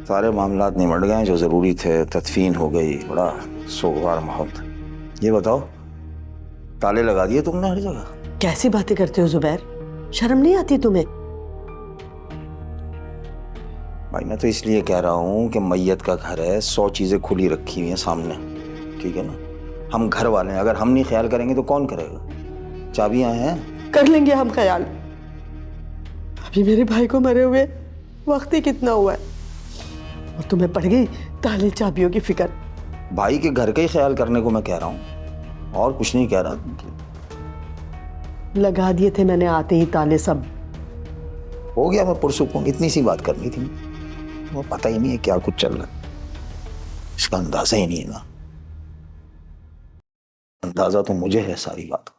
सारे मामलात निमट गए जो ज़रूरी थे, तदफीन हो गई, बड़ा सोगवार माहौल था। ये बताओ, ताले लगा दिए तुमने हर जगह? कैसी बातें करते हो जुबैर, शर्म नहीं आती तुम्हें? भाई मैं तो इसलिए कह रहा हूँ कि मैयत का घर है, 100 चीज़ें खुली रखी हुई हैं सामने, ठीक है ना? हम घर वाले हैं, अगर हम नहीं ख्याल करेंगे तो कौन करेगा? चाबियाँ हैं, कर लेंगे हम ख्याल। अभी मेरे भाई को मरे हुए वक्त ही कितना हुआ है और तुम्हें पड़ गई ताले चाबियों की फिक्र। भाई के घर का ही ख्याल करने को मैं कह रहा हूँ, और कुछ नहीं कह रहा। लगा दिए थे मैंने आते ही ताले सब। हो गया, मैं पुरसुकून, इतनी सी बात करनी थी। वो पता ही नहीं है क्या कुछ चल रहा है, इसका अंदाजा ही नहीं है ना। अंदाजा तो मुझे है सारी बात का।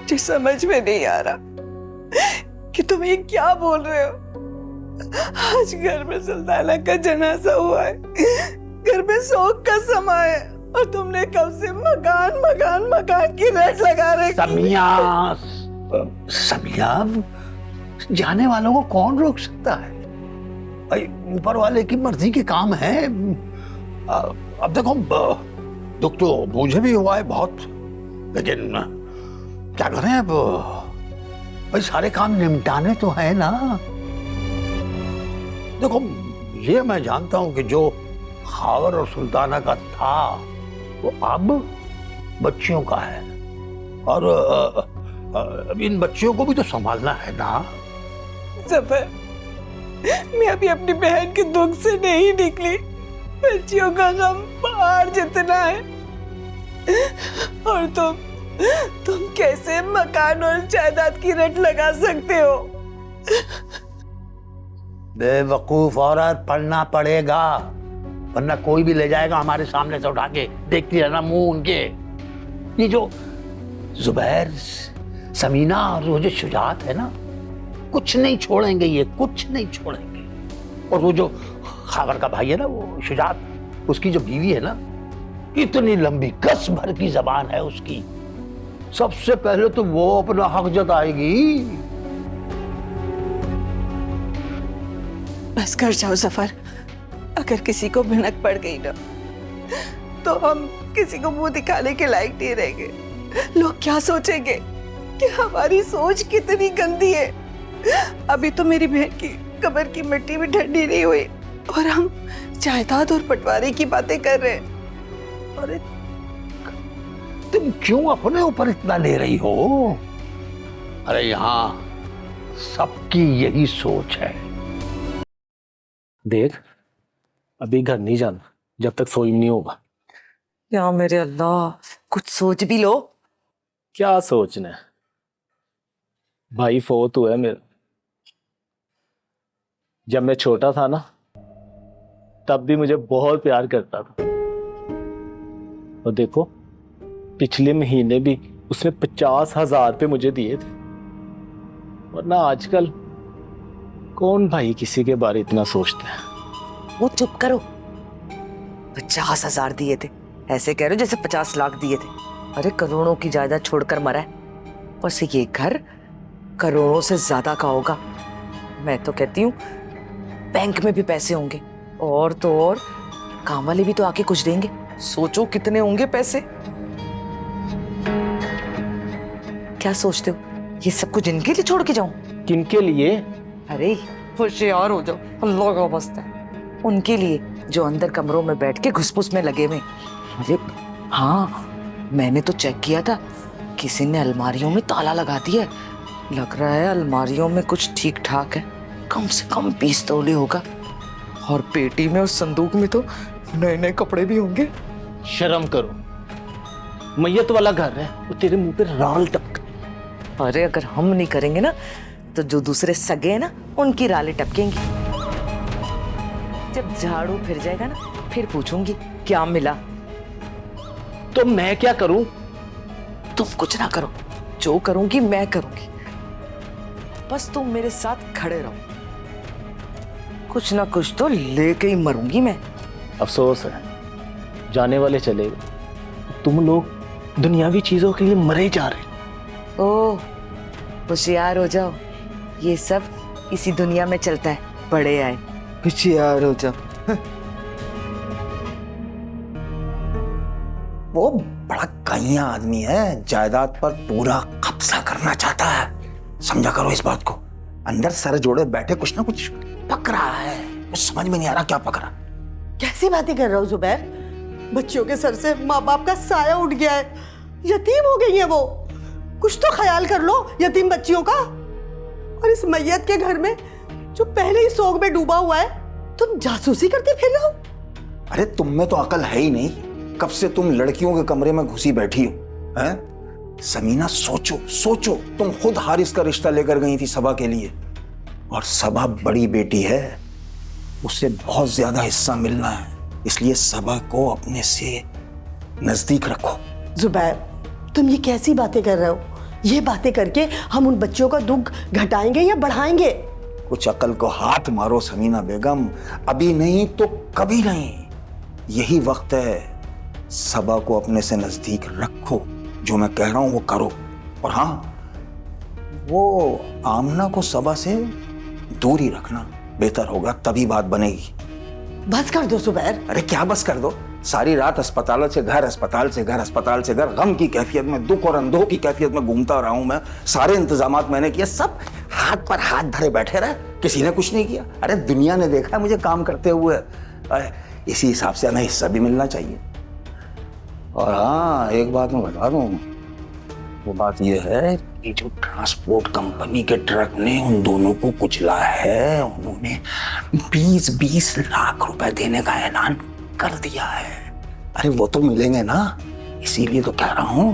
मुझे समझ में नहीं आ रहा कि तुम ये क्या बोल रहे हो। आज घर में सुल्ताना का जनाजा हुआ है, घर में शोक का समय है और तुमने कब से मकान मकान मकान की रेट लगा रखी। समिया, जाने वालों को कौन रोक सकता है? भाई ऊपर वाले की मर्जी के काम है। अब देखो, दुख तो मुझे भी हुआ है बहुत, लेकिन क्या करें अब? भाई सारे काम निपटाने तो है ना। देखो, ये मैं जानता हूं कि जो खावर और सुल्ताना का था वो अब बच्चियों का है, और इन बच्चियों को भी तो संभालना है ना। जफर, मैं अभी अपनी बहन के दुख से नहीं निकली। बच्चियों का गम पहाड़ जितना है और तुम कैसे मकान और जायदाद की रेट लगा सकते हो? बेवकूफ औरत, पढ़ना पड़ेगा वरना कोई भी ले जाएगा हमारे सामने से उठा के। देखती रहना मुंह उनके। ये जो जुबैर, समीना और वो जो शुजात है ना, कुछ नहीं छोड़ेंगे, ये कुछ नहीं छोड़ेंगे। और वो जो खावर का भाई है ना, वो शुजात, उसकी जो बीवी है ना, इतनी लंबी कस भर की जबान है उसकी। सबसे पहले तो वो अपना हक जताएगी। बस कर जाओ जफर, अगर किसी को भनक पड़ गई ना तो हम किसी को मुंह दिखाने के लायक नहीं रहेंगे। लोग क्या सोचेंगे कि हमारी सोच कितनी गंदी है। अभी तो मेरी बहन की कब्र की मिट्टी भी ठंडी नहीं हुई और हम जायदाद और बंटवारे की बातें कर रहे हैं। अरे तुम क्यों अपने ऊपर इतना ले रही हो? अरे यहाँ सबकी यही सोच है। देख, अभी घर नहीं जाना जब तक सोई नहीं होगा। या मेरे अल्लाह, कुछ सोच भी लो। क्या सोचना है? भाई फोत हुआ है मेरा। जब मैं छोटा था ना, तब भी मुझे बहुत प्यार करता था, और देखो पिछले महीने भी उसने 50,000 रुपये मुझे दिए थे। वरना आजकल कौन भाई किसी के बारे इतना सोचता है। वो चुप करो। 50,000 दिए थे, ऐसे कह रहे हो जैसे 50 लाख दिए थे। अरे करोड़ों की जायदाद छोड़कर मरा है, बस ये घर करोड़ों से ज्यादा का होगा। मैं तो कहती हूँ बैंक में भी पैसे होंगे, और तो और काम वाले भी तो आके कुछ देंगे। सोचो कितने होंगे पैसे। क्या सोचते हो, ये सब कुछ इनके लिए छोड़ के जाऊं? किनके लिए? अरे होशियार हो जाओ, अल्लाह का वास्ता है। उनके लिए जो अंदर कमरों में बैठ के घुसपुस में लगे हुए। अरे हाँ, मैंने तो चेक किया था, किसी ने अलमारियों में ताला लगा दिया। लग रहा है अलमारियों में कुछ ठीक ठाक है, कम से कम 20 तोले होगा। और पेटी में, उस संदूक में तो नए नए कपड़े भी होंगे। शर्म करो, मैयत वाला घर है, वो तेरे मुंह पे राल टपक। अरे अगर हम नहीं करेंगे ना तो जो दूसरे सगे हैं ना, उनकी रालें टपकेंगी। जब झाड़ू फिर जाएगा ना, फिर पूछूंगी क्या मिला। तो मैं क्या करूं? तुम कुछ ना करो, जो करूंगी मैं करूंगी। बस तुम मेरे साथ खड़े रहो, कुछ ना कुछ तो लेके ही मरूंगी मैं। अफसोस है, जाने वाले चले गए, तुम लोग दुनियावी चीजों के लिए मरे जा रहे। ओह, होशियार हो जाओ, ये सब इसी दुनिया में चलता है, बड़े आए, होशियार हो जाओ। वो बड़ा कहिया आदमी है, जायदाद पर पूरा कब्जा करना चाहता है, समझा करो इस बात को। अंदर सर जोड़े बैठे कुछ ना कुछ पक रहा है, कुछ समझ में नहीं आ रहा क्या पक रहा। कैसी बातें कर रहे हो जुबैर? बच्चियों के सर से माँ बाप का साया उठ गया है, यतीम हो गई है वो। कुछ तो ख्याल कर लो यतीम बच्चियों का। और इस मैयत के घर में जो पहले ही सोग में डूबा हुआ है, तुम जासूसी करते फिर रहे हो। अरे तुम में तो अकल है ही नहीं, कब से तुम लड़कियों के कमरे में घुसी बैठी हो, हैं? समीना सोचो सोचो, तुम खुद हारिस का रिश्ता लेकर गई थी सबा के लिए, और सबा बड़ी बेटी है, उसे बहुत ज्यादा हिस्सा मिलना है, इसलिए सबा को अपने से नजदीक रखो। जुबैर, तुम ये कैसी बातें कर रहे हो? ये बातें करके हम उन बच्चों का दुख घटाएंगे या बढ़ाएंगे? कुछ अकल को हाथ मारो समीना बेगम, अभी नहीं तो कभी नहीं। यही वक्त है, सबा को अपने से नजदीक रखो, जो मैं कह रहा हूं वो करो। और हाँ, वो आमना को सबा से दूर ही रखना बेहतर होगा, तभी बात बनेगी। बस कर दो जुबैर। अरे क्या बस कर दो, सारी रात अस्पताल से घर, अस्पताल से घर, अस्पताल से घर, गम की कैफियत में, दुख और अंधों की कैफियत में घूमता रहा हूं मैं। सारे इंतजामात मैंने किए, सब हाथ पर हाथ धरे बैठे रहे, किसी ने कुछ नहीं किया। अरे दुनिया ने देखा है मुझे काम करते हुए, इसी हिसाब से हमें हिस्सा भी मिलना चाहिए। और हाँ, एक बात मैं बता दूं, वो बात ये है कि जो ट्रांसपोर्ट कंपनी के ट्रक ने उन दोनों को कुचला है, उन्होंने 20-20 लाख रुपए देने का ऐलान कर दिया है। अरे वो तो मिलेंगे ना, इसीलिए तो कह रहा हूं